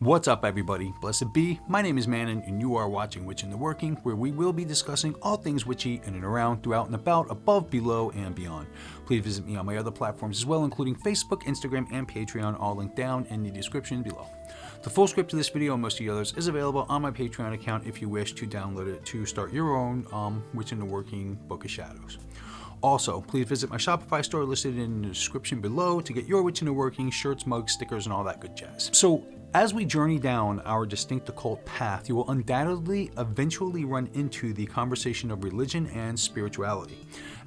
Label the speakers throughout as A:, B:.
A: What's up, everybody? Blessed be. My name is Mannun, and you are watching Witch in the Working, where we will be discussing all things witchy in and around, throughout and about, above, below, and beyond. Please visit me on my other platforms as well, including Facebook, Instagram, and Patreon, all linked down in the description below. The full script of this video and most of the others is available on my Patreon account if you wish to download it to start your own Witch in the Working Book of Shadows. Also, please visit my Shopify store listed in the description below to get your Witch in the Working shirts, mugs, stickers, and all that good jazz. So, as we journey down our distinct occult path, you will undoubtedly eventually run into the conversation of religion and spirituality.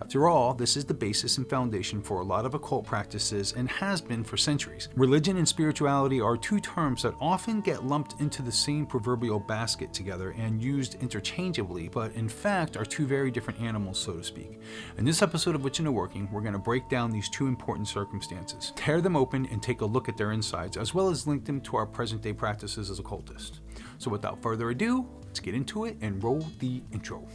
A: After all, this is the basis and foundation for a lot of occult practices and has been for centuries. Religion and spirituality are two terms that often get lumped into the same proverbial basket together and used interchangeably, but in fact are two very different animals, so to speak. In this episode of Witch in the Working, we're going to break down these two important circumstances, tear them open and take a look at their insides, as well as link them to our present-day practices as occultists. So without further ado, let's get into it and roll the intro.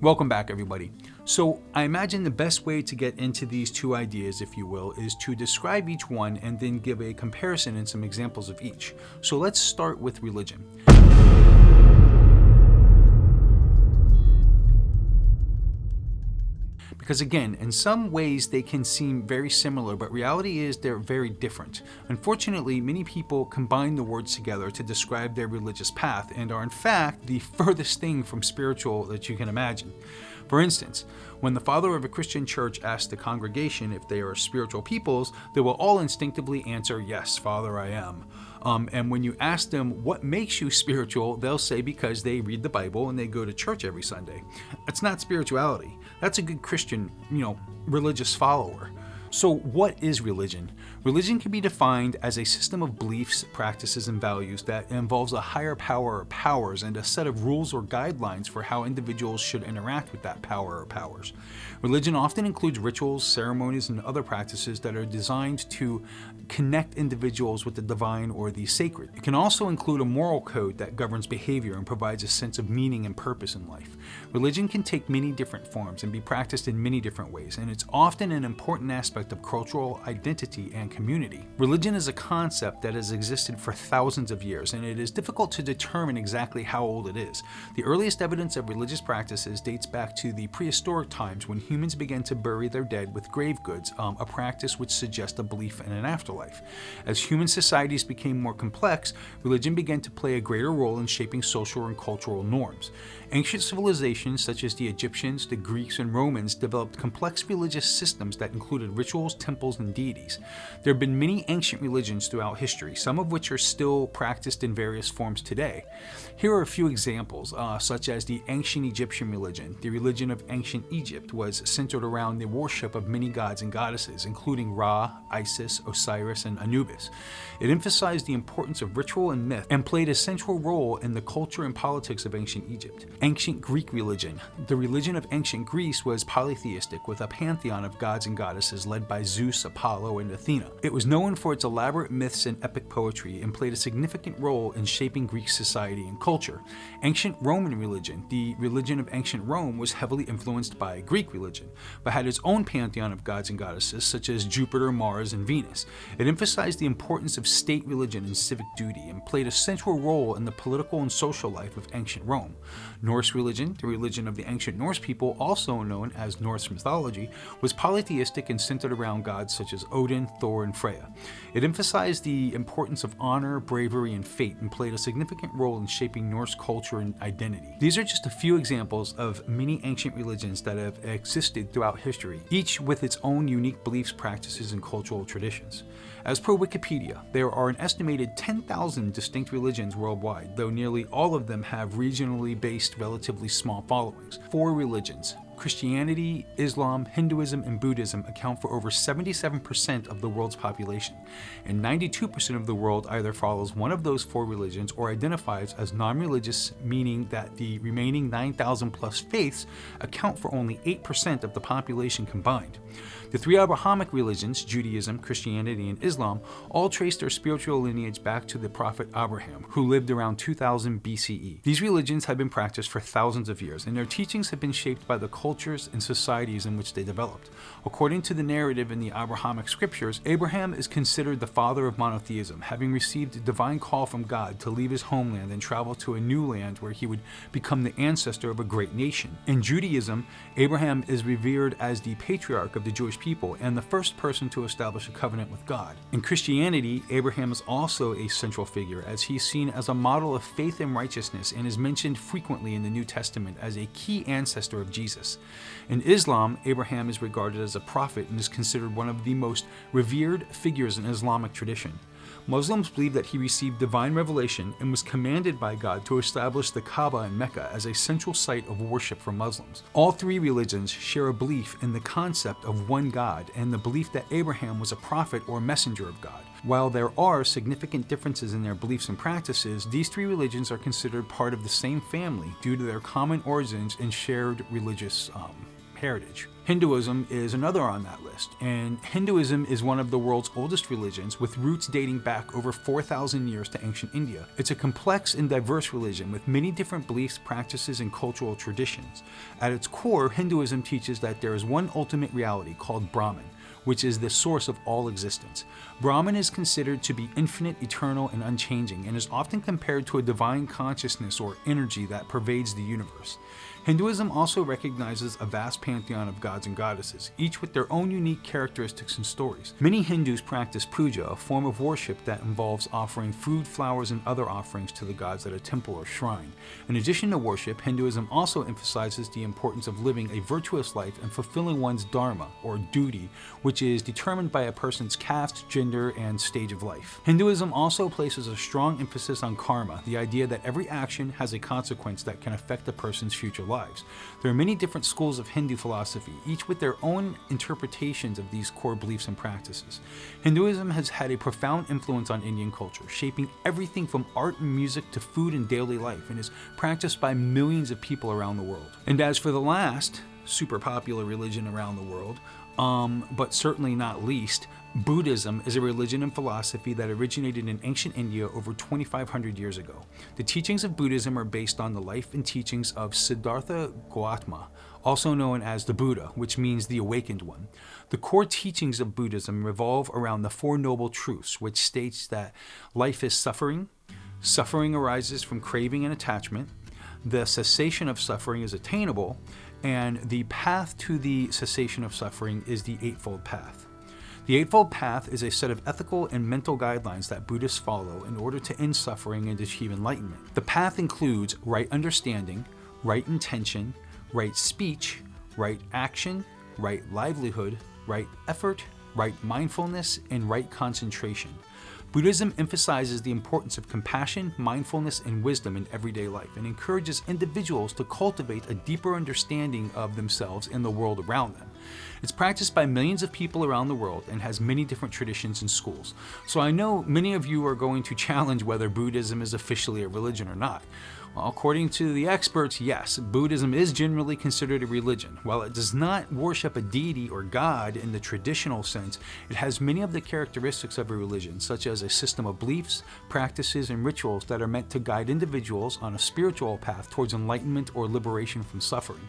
A: Welcome back, everybody. So I imagine the best way to get into these two ideas, if you will, is to describe each one and then give a comparison and some examples of each. So let's start with religion. Because again, in some ways they can seem very similar, but reality is they're very different. Unfortunately, many people combine the words together to describe their religious path and are in fact the furthest thing from spiritual that you can imagine. For instance, when the father of a Christian church asks the congregation if they are spiritual peoples, they will all instinctively answer, "Yes, Father, I am." And when you ask them what makes you spiritual, they'll say because they read the Bible and they go to church every Sunday. That's not spirituality. That's a good Christian, religious follower. So what is religion? Religion can be defined as a system of beliefs, practices, and values that involves a higher power or powers and a set of rules or guidelines for how individuals should interact with that power or powers. Religion often includes rituals, ceremonies, and other practices that are designed to connect individuals with the divine or the sacred. It can also include a moral code that governs behavior and provides a sense of meaning and purpose in life. Religion can take many different forms and be practiced in many different ways, and it's often an important aspect of cultural identity and community. Religion is a concept that has existed for thousands of years, and it is difficult to determine exactly how old it is. The earliest evidence of religious practices dates back to the prehistoric times when humans began to bury their dead with grave goods, a practice which suggests a belief in an afterlife. As human societies became more complex, religion began to play a greater role in shaping social and cultural norms. Ancient civilizations such as the Egyptians, the Greeks, and Romans developed complex religious systems that included rituals, temples, and deities. There have been many ancient religions throughout history, some of which are still practiced in various forms today. Here are a few examples, such as the ancient Egyptian religion. The religion of ancient Egypt was centered around the worship of many gods and goddesses, including Ra, Isis, Osiris, and Anubis. It emphasized the importance of ritual and myth and played a central role in the culture and politics of ancient Egypt. Ancient Greek religion. The religion of ancient Greece was polytheistic, with a pantheon of gods and goddesses led by Zeus, Apollo, and Athena. It was known for its elaborate myths and epic poetry and played a significant role in shaping Greek society and culture. Ancient Roman religion. The religion of ancient Rome was heavily influenced by Greek religion, but had its own pantheon of gods and goddesses such as Jupiter, Mars, and Venus. It emphasized the importance of state religion and civic duty and played a central role in the political and social life of ancient Rome. Norse religion, the religion of the ancient Norse people, also known as Norse mythology, was polytheistic and centered around gods such as Odin, Thor, and Freya. It emphasized the importance of honor, bravery, and fate, and played a significant role in shaping Norse culture and identity. These are just a few examples of many ancient religions that have existed throughout history, each with its own unique beliefs, practices, and cultural traditions. As per Wikipedia, there are an estimated 10,000 distinct religions worldwide, though nearly all of them have regionally based, relatively small followings. 4 religions: Christianity, Islam, Hinduism, and Buddhism account for over 77% of the world's population, and 92% of the world either follows one of those four religions or identifies as non-religious, meaning that the remaining 9,000 plus faiths account for only 8% of the population combined. The three Abrahamic religions, Judaism, Christianity, and Islam, all trace their spiritual lineage back to the prophet Abraham, who lived around 2000 BCE. These religions have been practiced for thousands of years, and their teachings have been shaped by the cultures and societies in which they developed. According to the narrative in the Abrahamic scriptures, Abraham is considered the father of monotheism, having received a divine call from God to leave his homeland and travel to a new land where he would become the ancestor of a great nation. In Judaism, Abraham is revered as the patriarch of the Jewish people and the first person to establish a covenant with God. In Christianity, Abraham is also a central figure, as he is seen as a model of faith and righteousness and is mentioned frequently in the New Testament as a key ancestor of Jesus. In Islam, Abraham is regarded as a prophet and is considered one of the most revered figures in Islamic tradition. Muslims believe that he received divine revelation and was commanded by God to establish the Kaaba in Mecca as a central site of worship for Muslims. All three religions share a belief in the concept of one God and the belief that Abraham was a prophet or messenger of God. While there are significant differences in their beliefs and practices, these three religions are considered part of the same family due to their common origins and shared religious heritage. Hinduism is another on that list, and Hinduism is one of the world's oldest religions with roots dating back over 4,000 years to ancient India. It's a complex and diverse religion with many different beliefs, practices, and cultural traditions. At its core, Hinduism teaches that there is one ultimate reality called Brahman, which is the source of all existence. Brahman is considered to be infinite, eternal, and unchanging, and is often compared to a divine consciousness or energy that pervades the universe. Hinduism also recognizes a vast pantheon of gods and goddesses, each with their own unique characteristics and stories. Many Hindus practice puja, a form of worship that involves offering food, flowers, and other offerings to the gods at a temple or shrine. In addition to worship, Hinduism also emphasizes the importance of living a virtuous life and fulfilling one's dharma, or duty, which is determined by a person's caste, gender, and stage of life. Hinduism also places a strong emphasis on karma, the idea that every action has a consequence that can affect a person's future lives. There are many different schools of Hindu philosophy, each with their own interpretations of these core beliefs and practices. Hinduism has had a profound influence on Indian culture, shaping everything from art and music to food and daily life, and is practiced by millions of people around the world. And as for the last super popular religion around the world, but certainly not least, Buddhism is a religion and philosophy that originated in ancient India over 2,500 years ago. The teachings of Buddhism are based on the life and teachings of Siddhartha Gautama, also known as the Buddha, which means the awakened one. The core teachings of Buddhism revolve around the Four Noble Truths, which states that life is suffering, suffering arises from craving and attachment, the cessation of suffering is attainable, and the path to the cessation of suffering is the Eightfold Path. The Eightfold Path is a set of ethical and mental guidelines that Buddhists follow in order to end suffering and achieve enlightenment. The path includes right understanding, right intention, right speech, right action, right livelihood, right effort, right mindfulness, and right concentration. Buddhism emphasizes the importance of compassion, mindfulness, and wisdom in everyday life, and encourages individuals to cultivate a deeper understanding of themselves and the world around them. It's practiced by millions of people around the world and has many different traditions and schools. So I know many of you are going to challenge whether Buddhism is officially a religion or not. Well, according to the experts, yes, Buddhism is generally considered a religion. While it does not worship a deity or God in the traditional sense, it has many of the characteristics of a religion, such as a system of beliefs, practices, and rituals that are meant to guide individuals on a spiritual path towards enlightenment or liberation from suffering.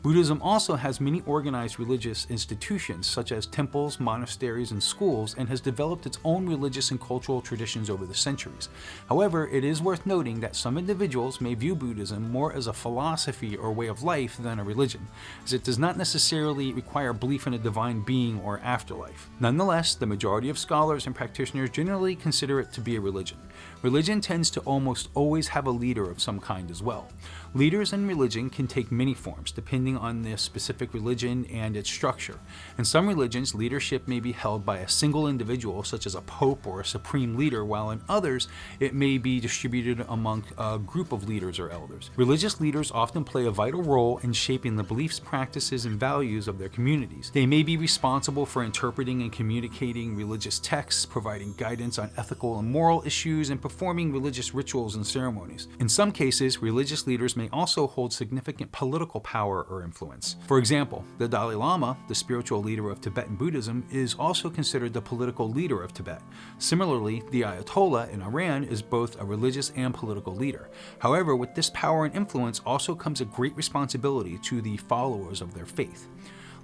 A: Buddhism also has many organized religious institutions, such as temples, monasteries, and schools, and has developed its own religious and cultural traditions over the centuries. However, it is worth noting that some individuals may view Buddhism more as a philosophy or way of life than a religion, as it does not necessarily require belief in a divine being or afterlife. Nonetheless, the majority of scholars and practitioners generally consider it to be a religion. Religion tends to almost always have a leader of some kind as well. Leaders in religion can take many forms, depending on the specific religion and its structure. In some religions, leadership may be held by a single individual, such as a pope or a supreme leader, while in others, it may be distributed among a group of leaders or elders. Religious leaders often play a vital role in shaping the beliefs, practices, and values of their communities. They may be responsible for interpreting and communicating religious texts, providing guidance on ethical and moral issues, and performing religious rituals and ceremonies. In some cases, religious leaders may also hold significant political power or influence. For example, the Dalai Lama, the spiritual leader of Tibetan Buddhism, is also considered the political leader of Tibet. Similarly, the Ayatollah in Iran is both a religious and political leader. However, with this power and influence also comes a great responsibility to the followers of their faith.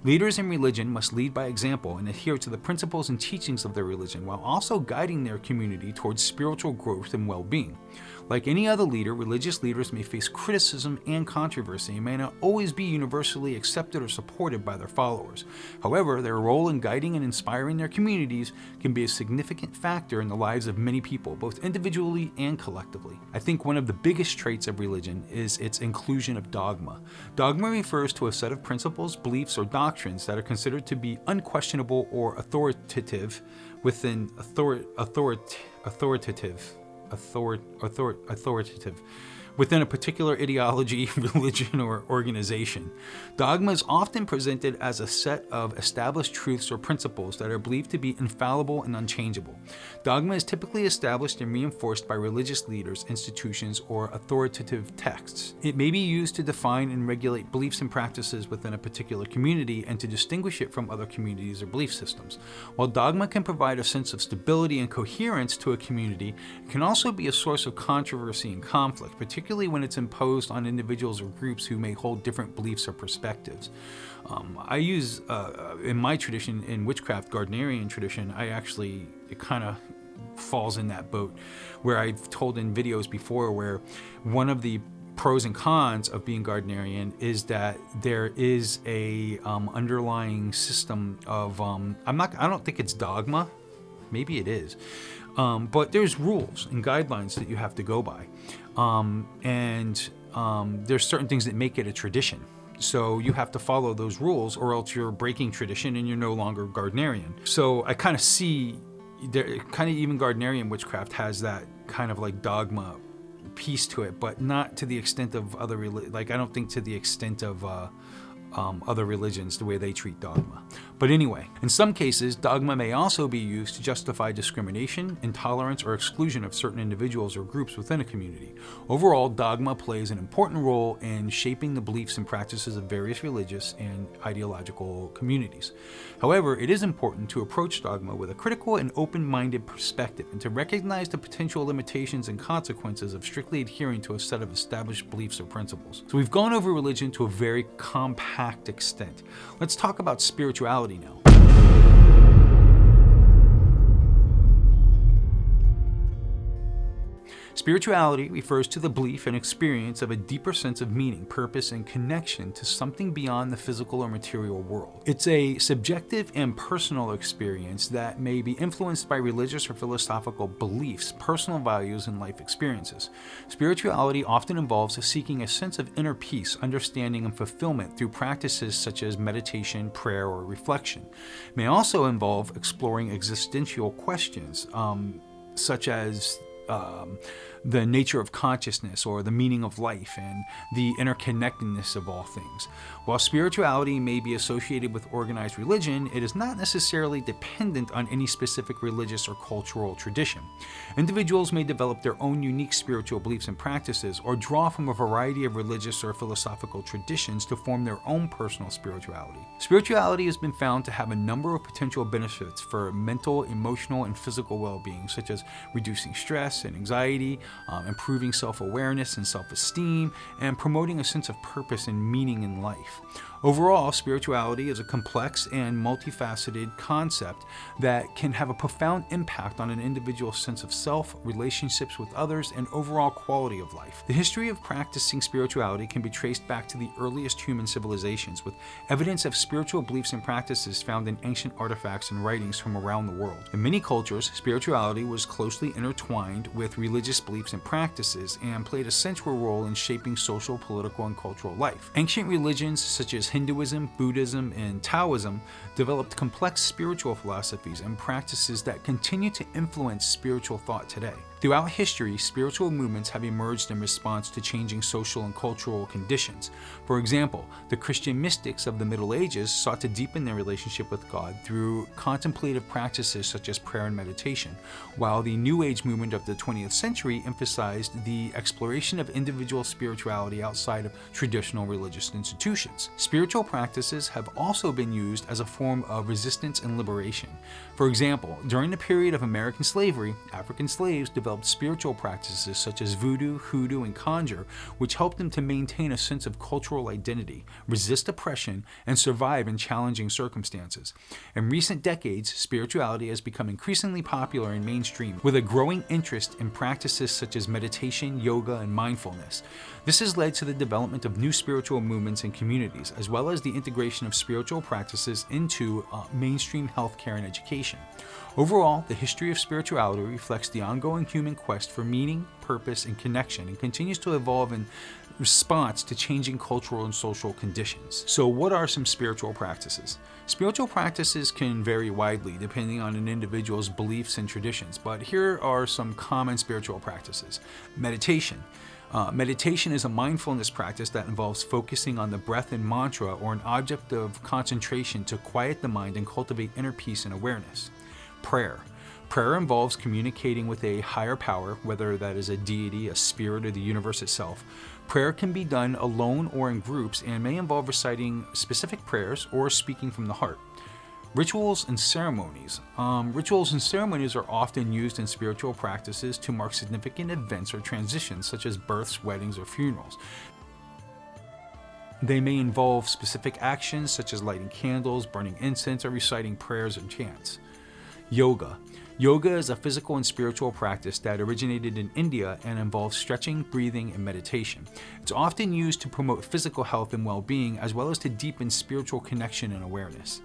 A: Leaders in religion must lead by example and adhere to the principles and teachings of their religion while also guiding their community towards spiritual growth and well-being. Like any other leader, religious leaders may face criticism and controversy and may not always be universally accepted or supported by their followers. However, their role in guiding and inspiring their communities can be a significant factor in the lives of many people, both individually and collectively. I think one of the biggest traits of religion is its inclusion of dogma. Dogma refers to a set of principles, beliefs, or doctrines that are considered to be unquestionable or authoritative within within a particular ideology, religion, or organization. Dogma is often presented as a set of established truths or principles that are believed to be infallible and unchangeable. Dogma is typically established and reinforced by religious leaders, institutions, or authoritative texts. It may be used to define and regulate beliefs and practices within a particular community and to distinguish it from other communities or belief systems. While dogma can provide a sense of stability and coherence to a community, it can also be a source of controversy and conflict, particularly when it's imposed on individuals or groups who may hold different beliefs or perspectives. I use, in my tradition, in Witchcraft, Gardnerian tradition, it kind of falls in that boat, where I've told in videos before where one of the pros and cons of being Gardnerian is that there is a underlying system of, I don't think it's dogma, maybe it is, but there's rules and guidelines that you have to go by. There's certain things that make it a tradition. So you have to follow those rules or else you're breaking tradition and you're no longer Gardnerian. So I kind of see, even Gardnerian witchcraft has that kind of like dogma piece to it, but not to the extent of other, I don't think to the extent of other religions, the way they treat dogma. But anyway, in some cases, dogma may also be used to justify discrimination, intolerance, or exclusion of certain individuals or groups within a community. Overall, dogma plays an important role in shaping the beliefs and practices of various religious and ideological communities. However, it is important to approach dogma with a critical and open-minded perspective and to recognize the potential limitations and consequences of strictly adhering to a set of established beliefs or principles. So we've gone over religion to a very compact extent. Let's talk about spirituality now. Spirituality refers to the belief and experience of a deeper sense of meaning, purpose, and connection to something beyond the physical or material world. It's a subjective and personal experience that may be influenced by religious or philosophical beliefs, personal values, and life experiences. Spirituality often involves seeking a sense of inner peace, understanding, and fulfillment through practices such as meditation, prayer, or reflection. It may also involve exploring existential questions, such as the nature of consciousness or the meaning of life and the interconnectedness of all things. While spirituality may be associated with organized religion, it is not necessarily dependent on any specific religious or cultural tradition. Individuals may develop their own unique spiritual beliefs and practices or draw from a variety of religious or philosophical traditions to form their own personal spirituality. Spirituality has been found to have a number of potential benefits for mental, emotional, and physical well-being, such as reducing stress and anxiety, improving self-awareness and self-esteem, and promoting a sense of purpose and meaning in life. Overall, spirituality is a complex and multifaceted concept that can have a profound impact on an individual's sense of self, relationships with others, and overall quality of life. The history of practicing spirituality can be traced back to the earliest human civilizations, with evidence of spiritual beliefs and practices found in ancient artifacts and writings from around the world. In many cultures, spirituality was closely intertwined with religious beliefs and practices and played a central role in shaping social, political, and cultural life. Ancient religions such as Hinduism, Buddhism, and Taoism developed complex spiritual philosophies and practices that continue to influence spiritual thought today. Throughout history, spiritual movements have emerged in response to changing social and cultural conditions. For example, the Christian mystics of the Middle Ages sought to deepen their relationship with God through contemplative practices such as prayer and meditation, while the New Age movement of the 20th century emphasized the exploration of individual spirituality outside of traditional religious institutions. Spiritual practices have also been used as a form of resistance and liberation. For example, during the period of American slavery, African slaves developed spiritual practices such as voodoo, hoodoo, and conjure, which helped them to maintain a sense of cultural identity, resist oppression, and survive in challenging circumstances. In recent decades, spirituality has become increasingly popular and mainstream, with a growing interest in practices such as meditation, yoga, and mindfulness. This has led to the development of new spiritual movements and communities, as well as the integration of spiritual practices into mainstream healthcare and education. Overall, the history of spirituality reflects the ongoing human quest for meaning, purpose, and connection, and continues to evolve in response to changing cultural and social conditions. So what are some spiritual practices? Spiritual practices can vary widely depending on an individual's beliefs and traditions, but here are some common spiritual practices. Meditation. Meditation is a mindfulness practice that involves focusing on the breath and mantra or an object of concentration to quiet the mind and cultivate inner peace and awareness. Prayer. Prayer involves communicating with a higher power, whether that is a deity, a spirit, or the universe itself. Prayer can be done alone or in groups and may involve reciting specific prayers or speaking from the heart. Rituals and ceremonies. Rituals and ceremonies are often used in spiritual practices to mark significant events or transitions, such as births, weddings, or funerals. They may involve specific actions, such as lighting candles, burning incense, or reciting prayers and chants. Yoga. Yoga is a physical and spiritual practice that originated in India and involves stretching, breathing, and meditation. It's often used to promote physical health and well-being, as well as to deepen spiritual connection and awareness.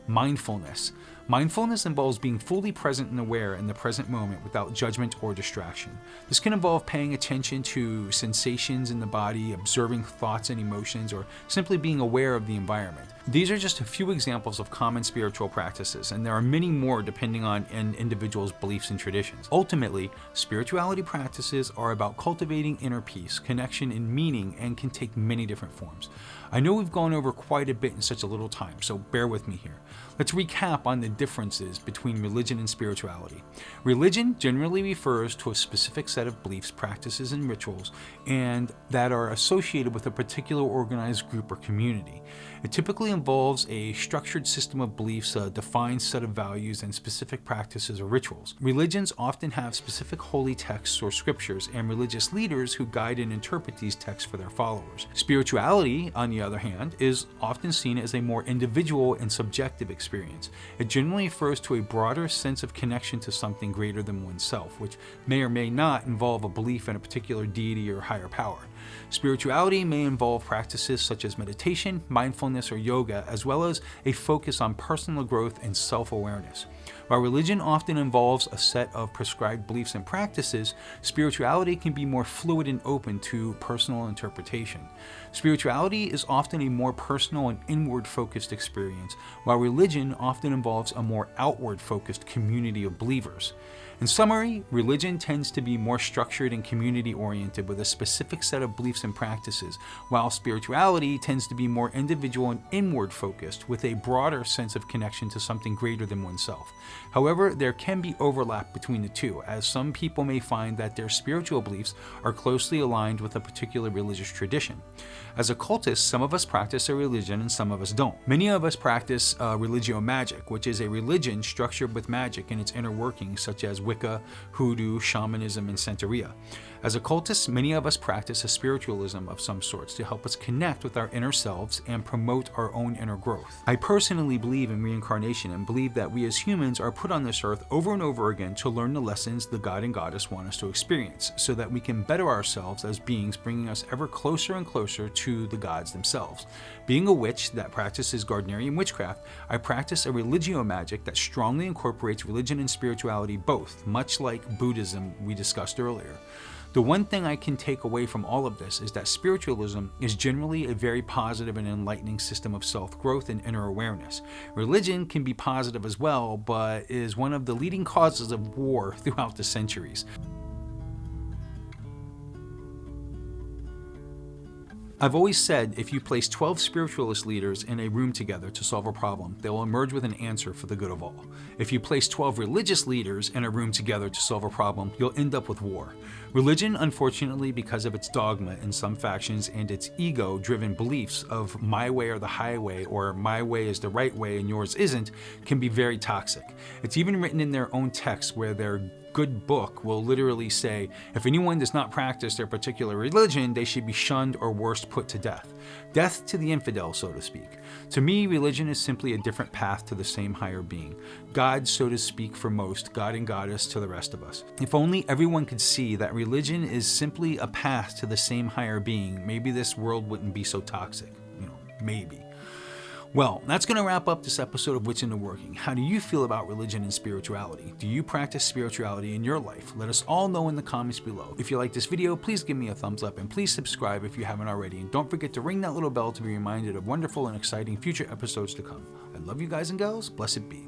A: Mindfulness. Mindfulness involves being fully present and aware in the present moment without judgment or distraction. This can involve paying attention to sensations in the body, observing thoughts and emotions, or simply being aware of the environment. These are just a few examples of common spiritual practices, and there are many more depending on an individual's beliefs and traditions. Ultimately, spirituality practices are about cultivating inner peace, connection, and meaning, and can take many different forms. I know we've gone over quite a bit in such a little time, so bear with me here. Let's recap on the differences between religion and spirituality. Religion generally refers to a specific set of beliefs, practices, and rituals, and that are associated with a particular organized group or community. It typically involves a structured system of beliefs, a defined set of values, and specific practices or rituals. Religions often have specific holy texts or scriptures and religious leaders who guide and interpret these texts for their followers. Spirituality, on the other hand, is often seen as a more individual and subjective experience. It generally refers to a broader sense of connection to something greater than oneself, which may or may not involve a belief in a particular deity or higher power. Spirituality may involve practices such as meditation, mindfulness, or yoga, as well as a focus on personal growth and self-awareness. While religion often involves a set of prescribed beliefs and practices, spirituality can be more fluid and open to personal interpretation. Spirituality is often a more personal and inward-focused experience, while religion often involves a more outward-focused community of believers. In summary, religion tends to be more structured and community-oriented with a specific set of beliefs and practices, while spirituality tends to be more individual and inward-focused with a broader sense of connection to something greater than oneself. However, there can be overlap between the two, as some people may find that their spiritual beliefs are closely aligned with a particular religious tradition. As occultists, some of us practice a religion and some of us don't. Many of us practice religio-magic, which is a religion structured with magic and its inner workings, such as Wicca, Hoodoo, Shamanism, and Santeria. As occultists, many of us practice a spiritualism of some sorts to help us connect with our inner selves and promote our own inner growth. I personally believe in reincarnation and believe that we as humans are put on this earth over and over again to learn the lessons the God and Goddess want us to experience, so that we can better ourselves as beings, bringing us ever closer and closer to the gods themselves. Being a witch that practices Gardnerian witchcraft, I practice a religio magic that strongly incorporates religion and spirituality both, much like Buddhism we discussed earlier. The one thing I can take away from all of this is that spiritualism is generally a very positive and enlightening system of self-growth and inner awareness. Religion can be positive as well, but is one of the leading causes of war throughout the centuries. I've always said if you place 12 spiritualist leaders in a room together to solve a problem, they will emerge with an answer for the good of all. If you place 12 religious leaders in a room together to solve a problem, you'll end up with war. Religion, unfortunately, because of its dogma in some factions and its ego-driven beliefs of my way or the highway, or my way is the right way and yours isn't, can be very toxic. It's even written in their own text where their good book will literally say, if anyone does not practice their particular religion, they should be shunned or worse, put to death. Death to the infidel, so to speak. To me, religion is simply a different path to the same higher being. God, so to speak, for most, God and Goddess to the rest of us. If only everyone could see that religion is simply a path to the same higher being, maybe this world wouldn't be so toxic. Maybe. Well, that's going to wrap up this episode of What's in the Working. How do you feel about religion and spirituality? Do you practice spirituality in your life? Let us all know in the comments below. If you like this video, please give me a thumbs up and please subscribe if you haven't already. And don't forget to ring that little bell to be reminded of wonderful and exciting future episodes to come. I love you guys and gals. Blessed be.